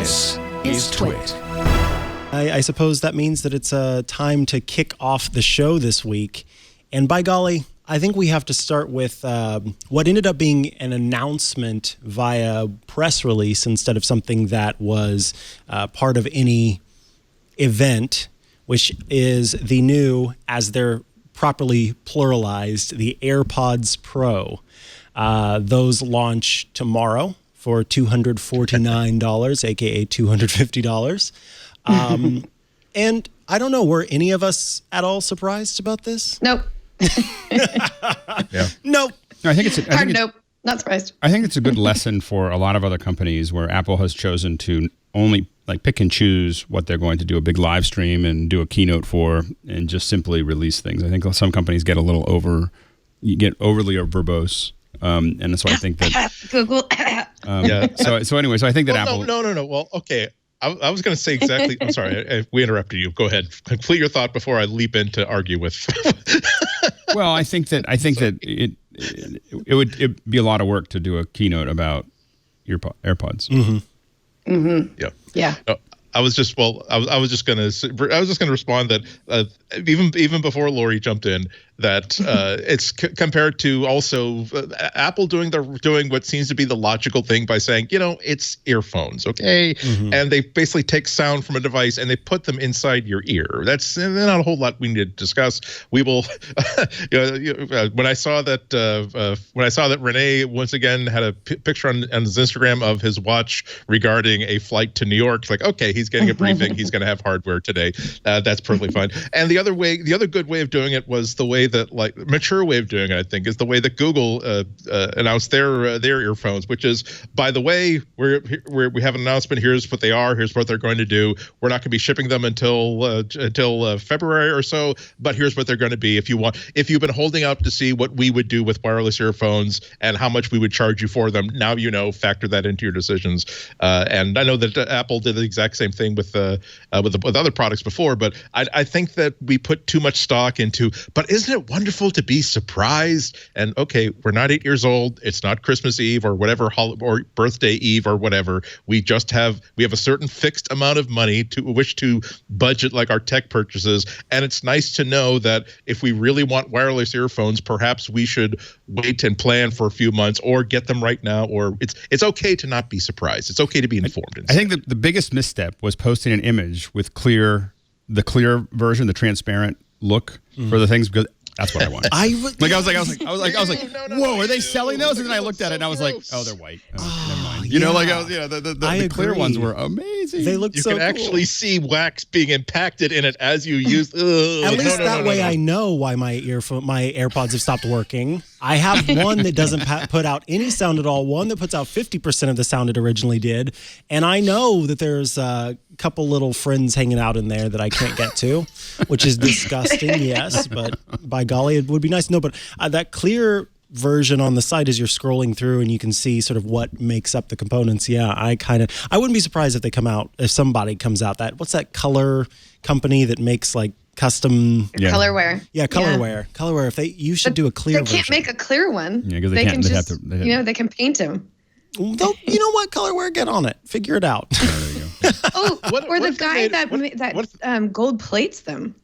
This is TWiT. I suppose that means that it's time to kick off the show this week. And by golly, I think we have to start with what ended up being an announcement via press release instead of something that was part of any event, which is the new, as they're properly pluralized, the AirPods Pro. Those launch tomorrow for $249, aka $250. And I don't know, were any of us at all surprised about this? Nope. Yeah. Nope. No, I think it's Nope. Not surprised. I think it's a good lesson for a lot of other companies where Apple has chosen to only pick and choose what they're going to do a big live stream and do a keynote for, and just simply release things. I think some companies get overly verbose. And so I think that Google. Yeah. So anyway, so I think that Apple. No. Well, okay. I was going to say exactly. I'm sorry. We interrupted you. Go ahead. Complete your thought before I leap in to argue with. Well, I think that it would be a lot of work to do a keynote about AirPods. Mm-hmm. Mm-hmm. Yeah. Yeah. I was just going to respond that even before Lori jumped in, that it's compared to also Apple doing what seems to be the logical thing by saying, it's earphones, okay? Mm-hmm. And they basically take sound from a device and they put them inside your ear. That's not a whole lot we need to discuss. We will, when I saw that Rene once again had a picture on his Instagram of his watch regarding a flight to New York, it's like, okay, he's getting a briefing. He's going to have hardware today. That's perfectly fine. And the other good way of doing it was the way that, mature way of doing it, I think, is the way that Google announced their earphones, which is, by the way, we have an announcement. Here's what they are. Here's what they're going to do. We're not going to be shipping them until February or so, but here's what they're going to be. If you've been holding out to see what we would do with wireless earphones and how much we would charge you for them, now factor that into your decisions. And I know that Apple did the exact same thing with other products before, but I think that we put too much stock into, but isn't it wonderful to be surprised? And okay, we're not 8 years old. It's not Christmas Eve or whatever, or birthday Eve or whatever. We have a certain fixed amount of money to which to budget like our tech purchases. And it's nice to know that if we really want wireless earphones, perhaps we should wait and plan for a few months or get them right now. Or it's okay to not be surprised. It's okay to be informed. I think the biggest misstep was posting an image with the clear version, the transparent look for the things, because that's what I want. I was like, whoa, are they selling those? And then I looked at it and I was like, oh, they're white. Oh, never mind. The clear ones were amazing. They looked so cool. You can actually see wax being impacted in it as you use. At least that way I know why my AirPods have stopped working. I have one that doesn't put out any sound at all, one that puts out 50% of the sound it originally did, and I know that there's a couple little friends hanging out in there that I can't get to, which is disgusting, yes, but by golly, it would be nice. No, but that clear version on the site as you're scrolling through and you can see sort of what makes up the components. Yeah, I wouldn't be surprised if somebody comes out what's that color company that makes custom colorware. Yeah, colorware. Yeah. Colorware. You should do a clear version. They can't make a clear one. Yeah, because they can just, they can paint them. Well, you know what? Colorware, get on it. Figure it out. Oh, there you go. Or the guy that gold plates them.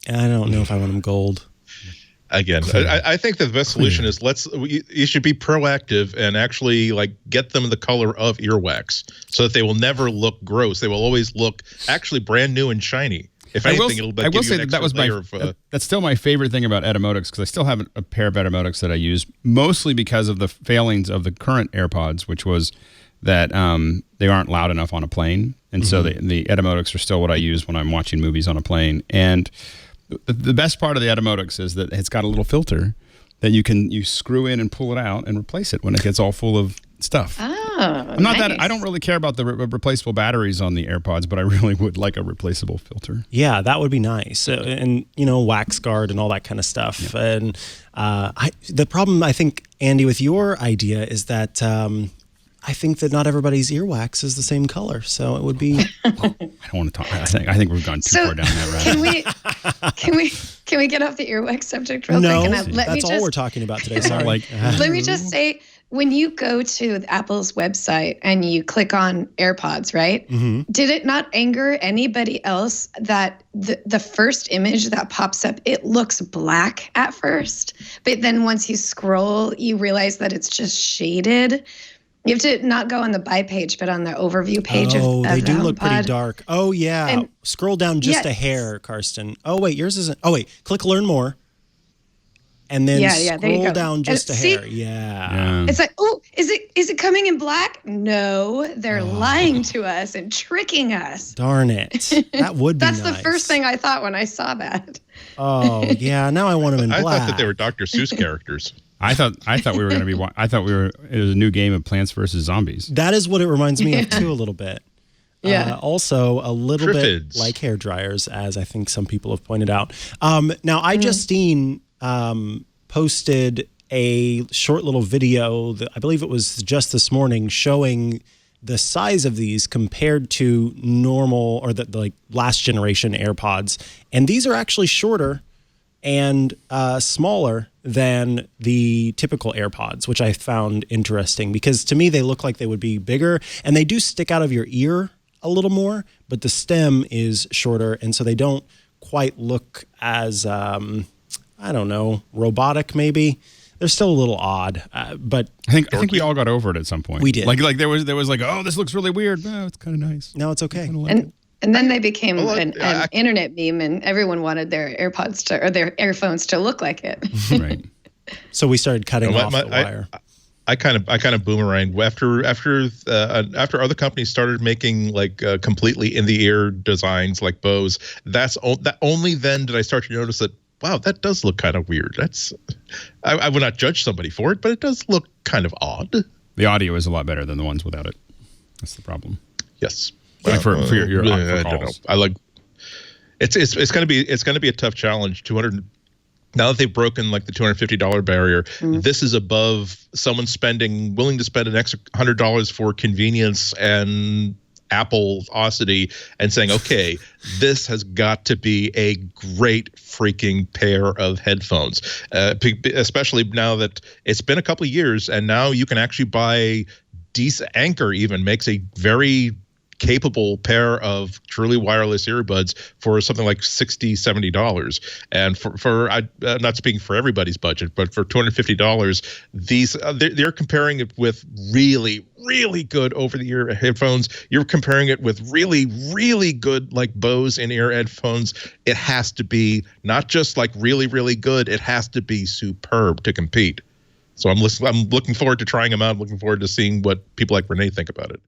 I don't know if I want them gold. Again, I think that the best solution is you should be proactive and actually get them the color of earwax so that they will never look gross. They will always look actually brand new and shiny. If anything, I will say that was that's still my favorite thing about Etymotics, because I still have a pair of Etymotics that I use, mostly because of the failings of the current AirPods, which was that they aren't loud enough on a plane. And so the Etymotics are still what I use when I'm watching movies on a plane. And the best part of the Etymotics is that it's got a little filter that you screw in and pull it out and replace it when it gets all full of stuff. I don't really care about the replaceable batteries on the AirPods, but I really would like a replaceable filter. Yeah, that would be nice. And, wax guard and all that kind of stuff. Yeah. And the problem, I think, Andy, with your idea is that I think that not everybody's earwax is the same color. So it would be... I don't want to talk. I think we've gone too far down that route. Can we get off the earwax subject real quick? No, that's all we're talking about today. Sorry. Let me just say when you go to Apple's website and you click on AirPods, right? Mm-hmm. Did it not anger anybody else that the first image that pops up, it looks black at first, but then once you scroll, you realize that it's just shaded. You have to not go on the buy page, but on the overview page of they the do look HomePod. pretty dark. Oh, yeah. And scroll down just a hair, Karsten. Oh, wait, yours isn't. Oh, wait, click Learn More. And then there you scroll go. down just a hair. Yeah. It's like, oh, is it coming in black? No, they're lying to us and tricking us. Darn it. That would be That's nice. the first thing I thought when I saw that. Oh, yeah. Now I want them in black. I thought that they were Dr. Seuss characters. I thought we were going to be. It was a new game of Plants vs Zombies. That is what it reminds me of too, a little bit. Yeah. Also, a little Triffids. bit like hair dryers, as I think some people have pointed out. Now, iJustine posted a short little video that I believe it was just this morning showing the size of these compared to normal or the like last generation AirPods, and these are actually shorter and smaller than the typical AirPods, which I found interesting because to me they look like they would be bigger, and they do stick out of your ear a little more, but the stem is shorter, and so they don't quite look as I don't know, robotic maybe. They're still a little odd, but I think we all got over it at some point. We did. Like there was like, oh, this looks really weird. No, it's kind of nice. No, it's okay. And then they became an internet meme, and everyone wanted their AirPods or their earphones to look like it. Right. So we started cutting off the wire. I kind of boomeranged after other companies started making like completely in the ear designs like Bose. That only then did I start to notice that. Wow, that does look kind of weird. I would not judge somebody for it, but it does look kind of odd. The audio is a lot better than the ones without it. That's the problem. Yes. Like for your I don't know. I like it's going to be a tough challenge. 200 now that they've broken like the $250 barrier, this is above someone willing to spend an extra $100 for convenience and Appleosity and saying, okay, this has got to be a great freaking pair of headphones, especially now that it's been a couple of years and now you can actually buy Anchor even makes a very capable pair of truly wireless earbuds for something like $60-$70, and for I'm not speaking for everybody's budget, but for $250, these they're comparing it with really good over-the-ear headphones. You're comparing it with really good like Bose in-ear headphones. It has to be not just like really good. It has to be superb to compete. So I'm looking forward to trying them out. I'm looking forward to seeing what people like Renee think about it.